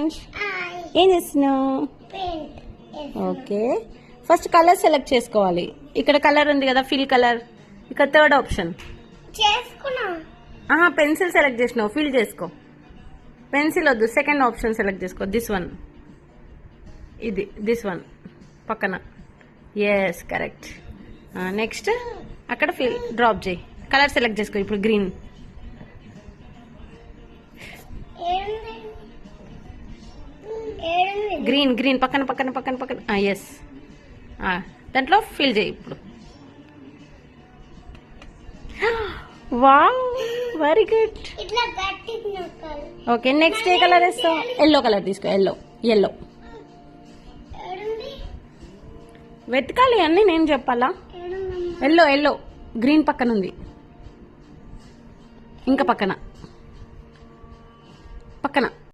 దివ్యాంష్, ఏం చేస్తున్నావు? Okay, first colour select చేసుకోవాలి. ఇక్కడ కలర్ ఉంది కదా, ఫిల్ కలర్. ఇక్కడ థర్డ్ ఆప్షన్. పెన్సిల్ సెలెక్ట్ చేసినావు, ఫిల్ చేసుకో. పెన్సిల్ వద్దు, సెకండ్ ఆప్షన్ సెలెక్ట్ చేసుకో. దిస్ వన్, ఇది దిస్ వన్ పక్కన. Yes, correct. నెక్స్ట్ అక్కడ ఫిల్ డ్రాప్ చేయి. కలర్ సెలెక్ట్ చేసుకో. ఇప్పుడు గ్రీన్. గ్రీన్ గ్రీన్ పక్కన పక్కన పక్కన పక్కన. ఎస్, దాంట్లో ఫిల్ చేయి ఇప్పుడు. Wow, very good. Okay, next ఏ కలర్ వేస్తావు? ఎల్లో కలర్ తీసుకో. ఎల్లో ఎల్లో వెతకాలి అన్నీ నేను చెప్పాలా? ఎల్లో ఎల్లో గ్రీన్ పక్కన ఉంది, ఇంకా పక్కన పక్కన.